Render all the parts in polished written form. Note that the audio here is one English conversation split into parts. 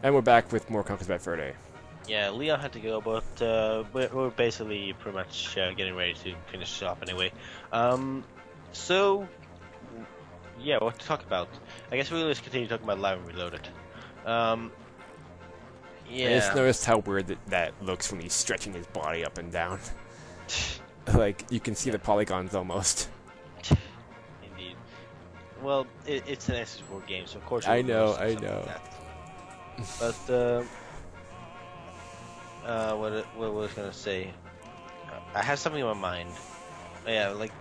And we're back with more Conquest Bad Fur Day. Yeah, Leon had to go, but we're basically pretty much getting ready to finish up anyway. Um, so yeah, what to talk about? I guess we'll just continue talking about Live and Reloaded. Um, I just yeah, noticed how weird that looks when he's stretching his body up and down. Like, you can see yeah, the polygons almost. indeed. Well, it's an N64 game, so of course you I will know, notice I something like know. that. But what was I gonna say? I had something in my mind. Yeah, like.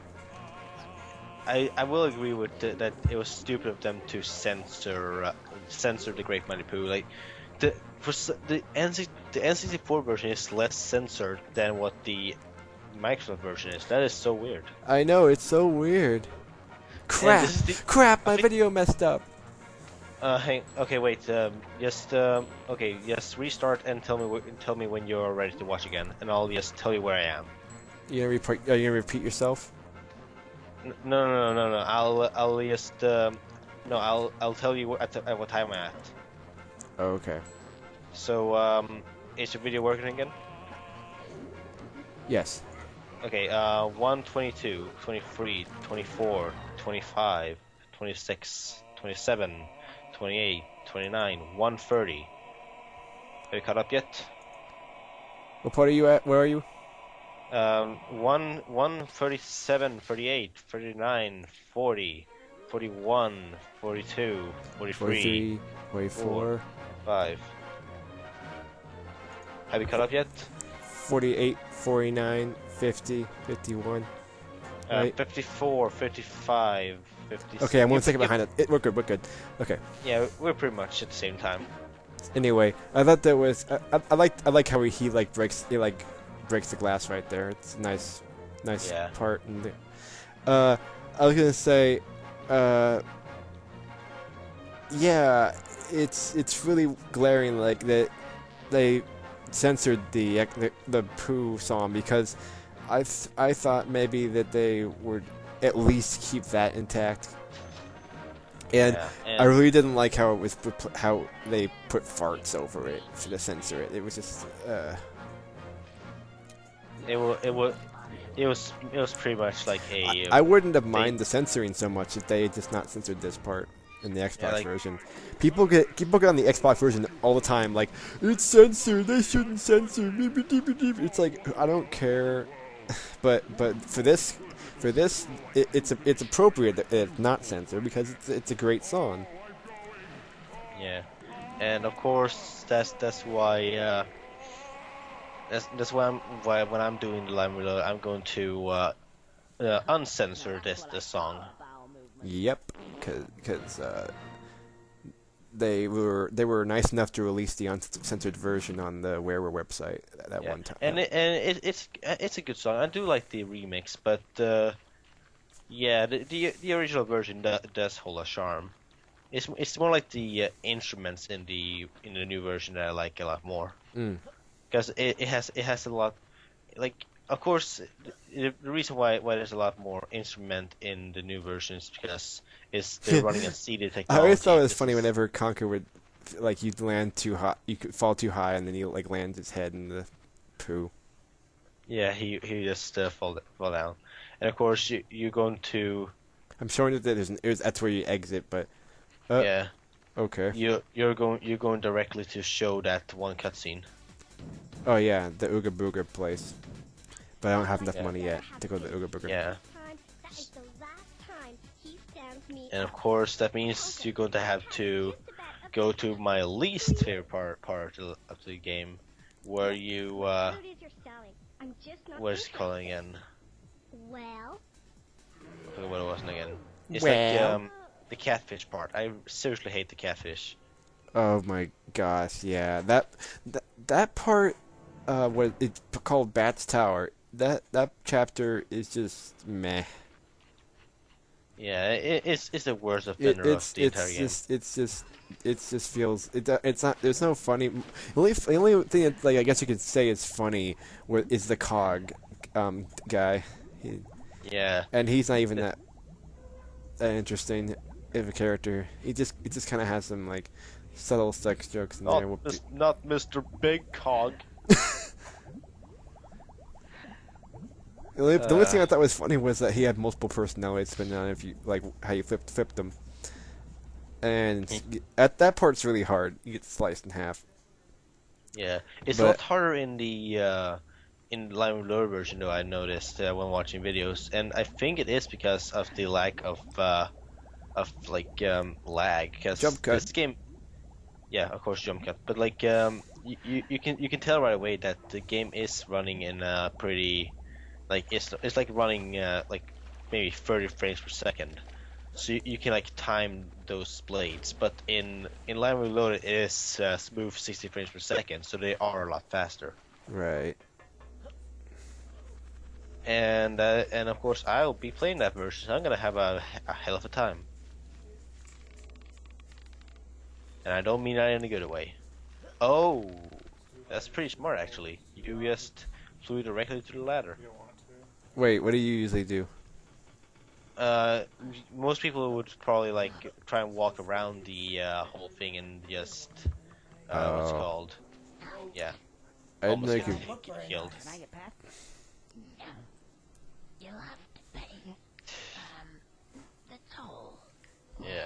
I will agree with that it was stupid of them to censor the Great Mighty Pooh. Like the N64 version is less censored than what the Microsoft version is. That is so weird. I know, it's so weird. And Crap! this is the Crap, I my think video messed up. okay, wait, okay, just restart and tell me when you're ready to watch again, and I'll just tell you where I am. Are you gonna repeat yourself? No. I'll just no, I'll tell you at what time I'm at. Oh, okay. So, is your video working again? Yes. Okay, 1, 22, 23, 24, 25, 26, 27, 28, 29, 130. Have you caught up yet? What part are you at? Where are you? 37, 38, 39, 40, 41, 42, 43, 43, 4, 44, 5. Have you caught up yet? 48, 49, 50, 51. Right? 54, 55, 56. Okay, I'm 1 second behind it. We're good, we're good. Okay. Yeah, we're pretty much at the same time. Anyway, I thought that was I like how he like breaks breaks the glass right there. It's a nice Yeah. part. And I was gonna say, yeah, it's really glaring like that they censored the Pooh song because I thought maybe that they would at least keep that intact. And Yeah, I and really didn't like how how they put farts over it to censor it. It was just it was pretty much like a I wouldn't have they minded the censoring so much if they had just not censored this part in the yeah Xbox like version. People get on the Xbox version all the time like it's censored. They shouldn't censor. It's like I don't care, but for this it's appropriate that it's not censored because it's a great song. yeah, and of course that's why that's why when I'm doing the live reload I'm going to uncensor this song. Yep, because they were nice enough to release the uncensored version on the Rareware website that Yeah, one time. it's a good song. I do like the remix, but yeah, the original version does hold a charm. It's more like the instruments in the new version that I like a lot more Mm. because it has a lot like of course the reason why there's a lot more instrument in the new version is because they're running on CD I always thought technology. it was This funny is whenever Conker would like you'd land too high, you could fall too high, and then he like lands his head in the poo. yeah he just fall down, and of course you're going to I'm showing that that's where you exit, but yeah. okay. You're going directly to show that one cutscene. Oh yeah, the Ooga Booga place, but I don't have enough Yeah. money yet to go to the Ooga Booga. Yeah. And of course that means you're going to have to go to my least favorite part of the game, where you what is it called again? Well, I forgot what it was again. It's like Well. the catfish part. I seriously hate the catfish. Oh my gosh, yeah. That part what it's called Bat's Tower. That chapter is just meh. Yeah, it's the worst offender of the entire game. It just feels it's not there's no funny the only thing that like I guess you could say is funny is the cog guy. Yeah. And he's not even that interesting of a character. He just kind of has some like subtle sex jokes in there. Not Mr. Big Cog. The only thing I thought was funny was that he had multiple personalities depending on if you like how you flipped them. And at that part's really hard. You get sliced in half. Yeah, it's a lot harder in the Live Reload version though. I noticed when watching videos, and I think it is because of the lack of lag. Because jump cut. This game, yeah, of course jump cut. But like you can tell right away that the game is running in a pretty it's like running like maybe 30 frames per second. So you can like time those blades, but in Live Reload it is smooth 60 frames per second, so they are a lot faster. Right. And of course I'll be playing that version, so I'm gonna have a hell of a time. And I don't mean that in a good way. Oh, that's pretty smart actually. You just flew directly to the ladder. Wait, what do you usually do? Most people would probably like try and walk around the whole thing and just what's it called? Yeah. I'd Almost make get it. killed. Can I get past? No. You'll have to pay the toll. Yeah.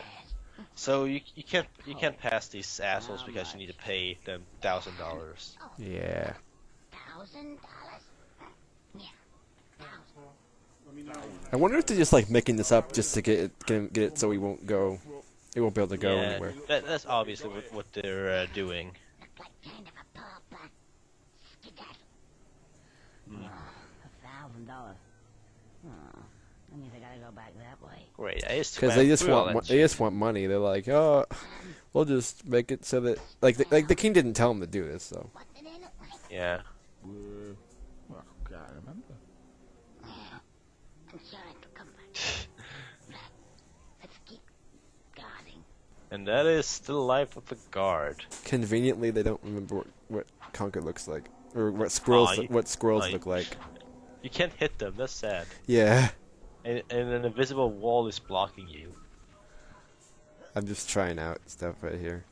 So you can't pass these assholes because you need to pay them $1,000. Yeah. $1,000? Yeah. I wonder if they're just like making this up just to get it so it won't be able to go Yeah, anywhere. that's obviously what they're doing. Look like kind of a poor black skedaddle. $1,000. I guess I gotta go back that way. Great. Because they just want money. They're like, oh, we'll just make it so that like the king didn't tell them to do this, so. What did it look like? Yeah. Well, I remember. I'm sure it'll come back. Let's keep guarding. And that is the life of a guard. Conveniently, they don't remember what Conker looks like, or what squirrels look like. You can't hit them. That's sad. Yeah. And an invisible wall is blocking you. I'm just trying out stuff right here.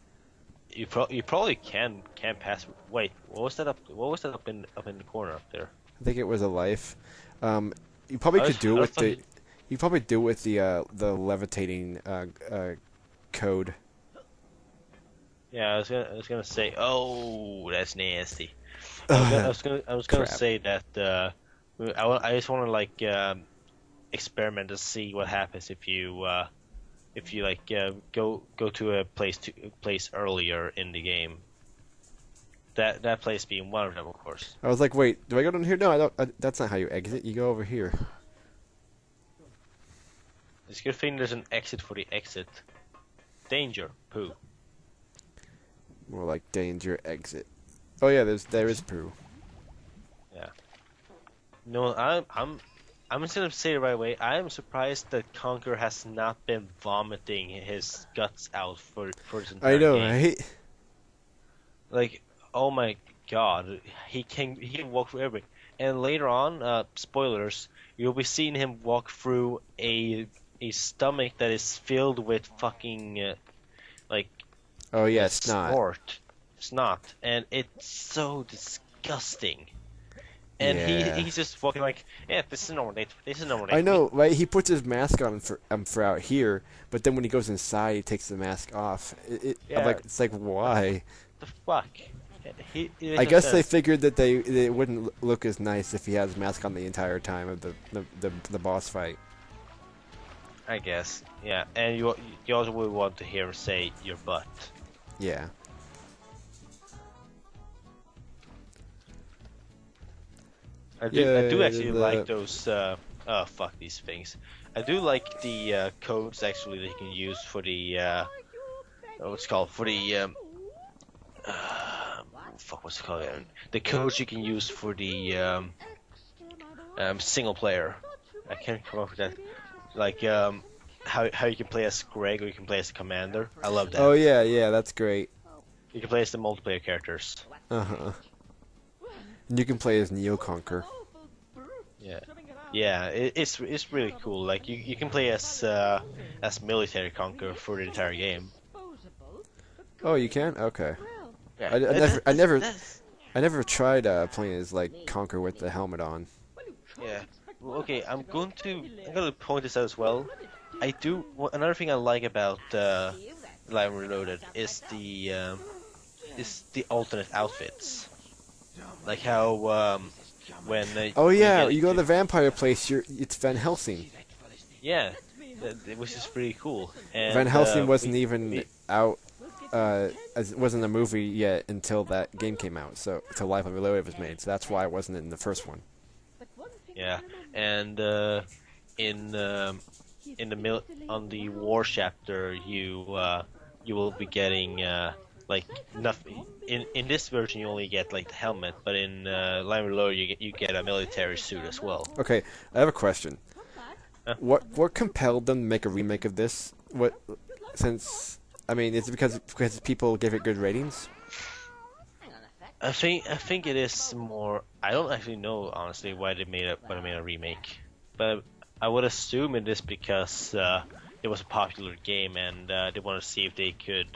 You probably can pass. Wait, what was that up? What was that up in the corner up there? I think it was a life. You probably could do it with the. You probably do it with the levitating code. Yeah, I was gonna say. Oh, that's nasty. I was gonna say that. I just want to like experiment to see what happens if you like go to a place earlier in the game. That place being one of them, of course. I was like, wait, do I go down here? No, I don't. That's not how you exit. You go over here. It's a good thing there's an exit for the exit. Danger, poo. More like danger exit. Oh yeah, there is poo. Yeah. No, I'm just gonna say it right away. I am surprised that Conker has not been vomiting his guts out for his entire I know, game. right? Like, oh my god, he can walk through everything. And later on, spoilers, you'll be seeing him walk through a stomach that is filled with fucking Oh yeah, snot, and it's so disgusting. And yeah. he's just walking like, yeah, this is normal day. This is normal day. I know, right? He puts his mask on for out here, but then when he goes inside, he takes the mask off. Yeah. I'm like, it's like, why? The fuck? I guess they figured that it wouldn't look as nice if he has his mask on the entire time of the boss fight. I guess, yeah. And you also would want to hear him say your butt. Yeah. I do actually like those. Oh fuck these things. I do like the codes actually that you can use for the what's it called for the what's it called? The codes you can use for the single player. I can't come up with that. Like how you can play as Greg or you can play as the commander. I love that. Oh yeah, that's great. You can play as the multiplayer characters. And you can play as Neo Conker. Yeah, it's really cool. Like you can play as military Conker for the entire game. Oh, you can? Okay. Yeah, I never tried playing as like Conker with the helmet on. Yeah. Well, okay, I'm gonna point this out as well. Another thing I like about Live Reloaded is the alternate outfits. Like how when Oh when you yeah, get you go to into the vampire place. It's Van Helsing. yeah, which is pretty cool. Van And Helsing wasn't even we out. As it wasn't a movie yet until that game came out. So until Live Reloaded was made. So that's why it wasn't in the first one. yeah, and in the on the war chapter you will be getting like nothing. In this version you only get like the helmet, but in Live Reloaded you get a military suit as well. Okay, I have a question. Huh? What compelled them to make a remake of this? I mean, is it because people gave it good ratings? I think it is more. I don't actually know honestly why they made a remake, but I would assume it is because it was a popular game and they want to see if they could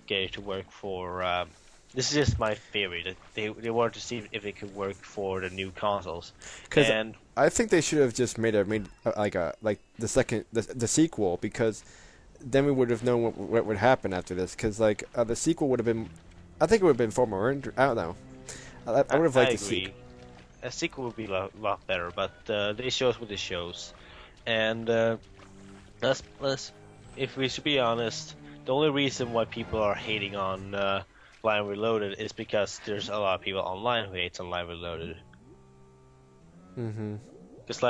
get it to work for. This is just my theory that they wanted to see if it could work for the new consoles. Because And I think they should have just made the sequel, because then we would have known what would happen after this. Because the sequel would have been, I think it would have been far more. I don't know. I would have liked to see. A sequel would be a lot better, but they show us what it shows. And if we should be honest, the only reason why people are hating on Live Reloaded is because there's a lot of people online who hates on Live Reloaded. Mm-hmm. Because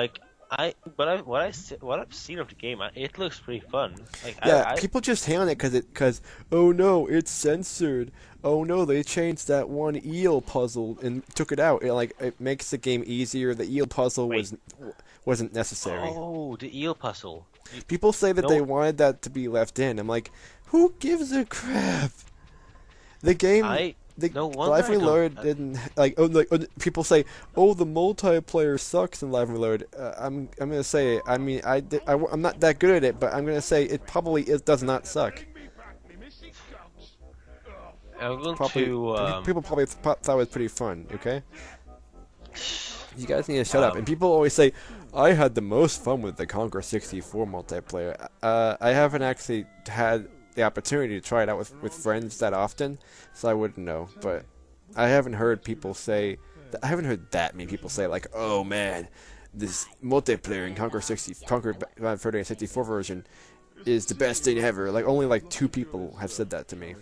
what I've seen of the game, it looks pretty fun. Like Yeah, people just hate on it because oh no, it's censored. Oh no, they changed that one eel puzzle and took it out. It makes the game easier. The eel puzzle wasn't necessary. Oh, the eel puzzle. People say that they wanted that to be left in. I'm like, who gives a crap? The game, no wonder Live I don't- Reload didn't people say, oh, the multiplayer sucks in Live Reload. I'm gonna say, I'm not that good at it, but I'm gonna say it does not suck. I'm going People probably thought it was pretty fun. Okay, you guys need to shut up. And people always say, I had the most fun with the Conker 64 multiplayer. I haven't actually had the opportunity to try it out with friends that often, so I wouldn't know. But I haven't heard that many people say like, "Oh man, this multiplayer in Conker 64 version is the best thing ever." Like only like 2 people have said that to me,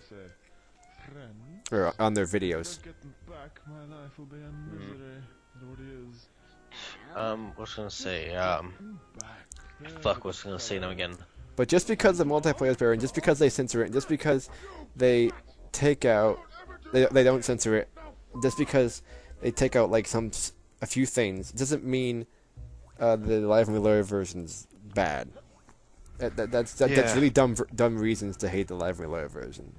or on their videos. What's gonna say? Fuck, what's gonna say now again? But just because the multiplayer is better, and just because they censor it, and just because they take out, they don't censor it, just because they take out like a few things, doesn't mean the Live and Reloaded version's bad. That's really dumb reasons to hate the Live and Reloaded version.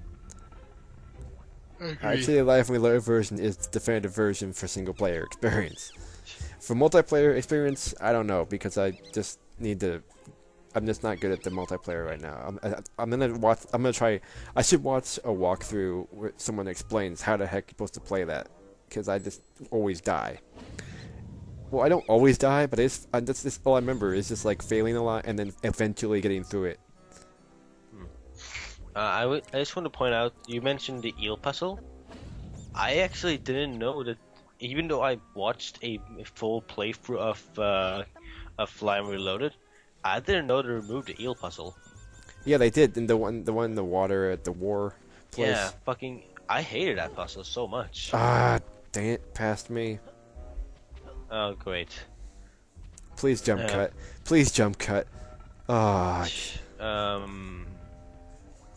Actually, the Live and Reloaded version is the definitive version for single player experience. For multiplayer experience, I don't know, because I just need to. I'm just not good at the multiplayer right now. I'm gonna try. I should watch a walkthrough where someone explains how the heck you're supposed to play that, because I just always die. Well, I don't always die, but that's all I remember is just like failing a lot and then eventually getting through it. I just want to point out, you mentioned the eel puzzle. I actually didn't know that, even though I watched a full playthrough of Live Reloaded, I didn't know they removed the eel puzzle. Yeah, they did. And the one in the water at the war place. Yeah, fucking, I hated that puzzle so much. Ah, dang it, past me. Oh, great. Please jump cut. Please jump cut. Ah.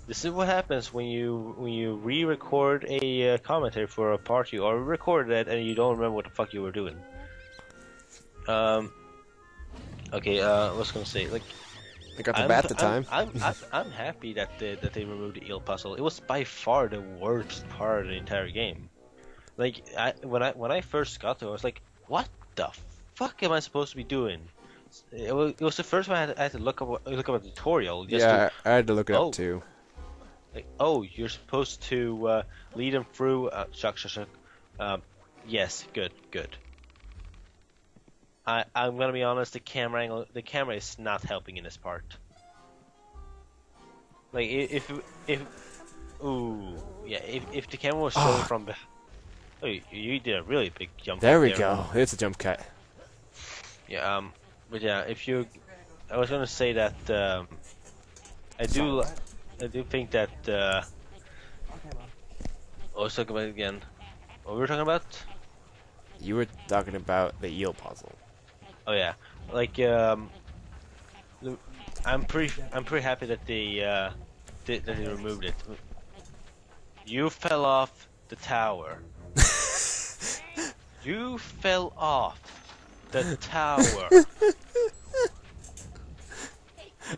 This is what happens when you re-record a commentary for a part you already recorded it and you don't remember what the fuck you were doing. Okay, I was gonna say, like, I got the bat at the time. I'm happy that they removed the eel puzzle. It was by far the worst part of the entire game. Like, when I first got to it, I was like, what the fuck am I supposed to be doing? It was the first time I had to look up a tutorial. I had to look it up too. Like, oh, you're supposed to lead them through. Shuck. Yes, good. I'm gonna be honest. The camera angle, the camera is not helping in this part. Like if ooh yeah, if the camera was showing from behind. Oh, you did a really big jump. There we there. go. It's a jump cut. Yeah. But yeah, I was gonna say that I do think that. I was talking about it again. What were we talking about? You were talking about the eel puzzle. Oh yeah, like I'm pretty happy that that they removed it. You fell off the tower. You fell off the tower.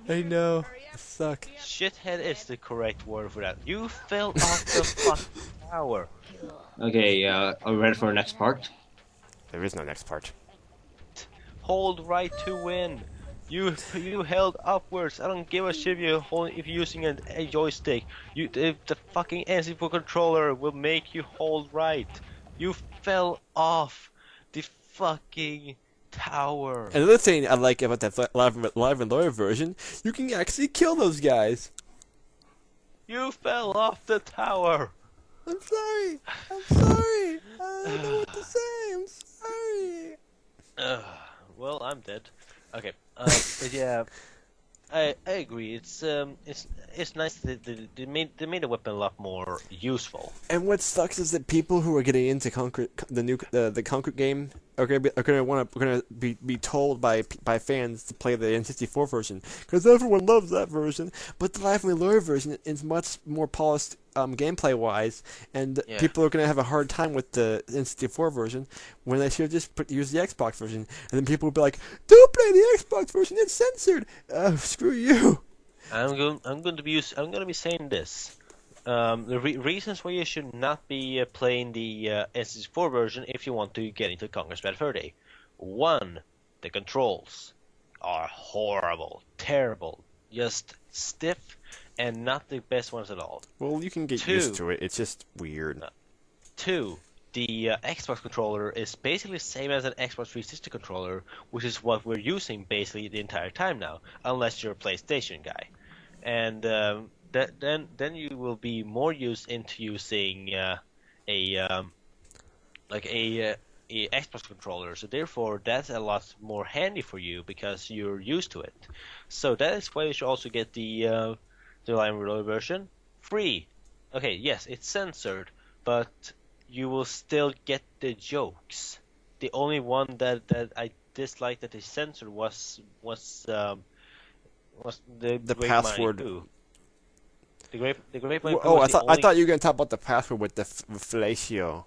I know. I suck. Shithead is the correct word for that. You fell off the fucking tower. Okay, are we ready for the next part? There is no next part. Hold right to win. You held upwards. I don't give a shit if you're using a joystick. The fucking N64 controller will make you hold right. You fell off the fucking tower. Another thing I like about that live and lawyer version, you can actually kill those guys. You fell off the tower. I'm sorry. I don't know what to say. I'm sorry. Well, I'm dead. Okay. But yeah, I agree. It's nice that they made the weapon a lot more useful. And what sucks is that people who are getting into Conker, the Conker game are gonna be told by fans to play the N64 version because everyone loves that version. But the Live and Lawyer version is much more polished gameplay wise, and people are gonna have a hard time with the N64 version when they should just use the Xbox version. And then people will be like, "Don't play the Xbox version; it's censored." Screw you. I'm going to be saying this. The reasons why you should not be playing the N64 version if you want to get into Conker's Bad Fur Day. 1. The controls are horrible, terrible, just stiff, and not the best ones at all. Well, you can get used to it. It's just weird. 2. The Xbox controller is basically the same as an Xbox 360 controller, which is what we're using basically the entire time now, unless you're a PlayStation guy. And then you will be more used into using a Xbox controller. So therefore, that's a lot more handy for you because you're used to it. So that is why you should also get the Live and Lawyer version free. Okay, yes, it's censored, but you will still get the jokes. The only one that I disliked that they censored was the password. The Great Mind. Oh, I thought you were gonna talk about the password with the fellatio.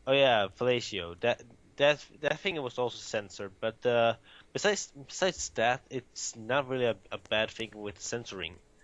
Oh yeah, fellatio. That thing was also censored, but besides that, it's not really a bad thing with censoring.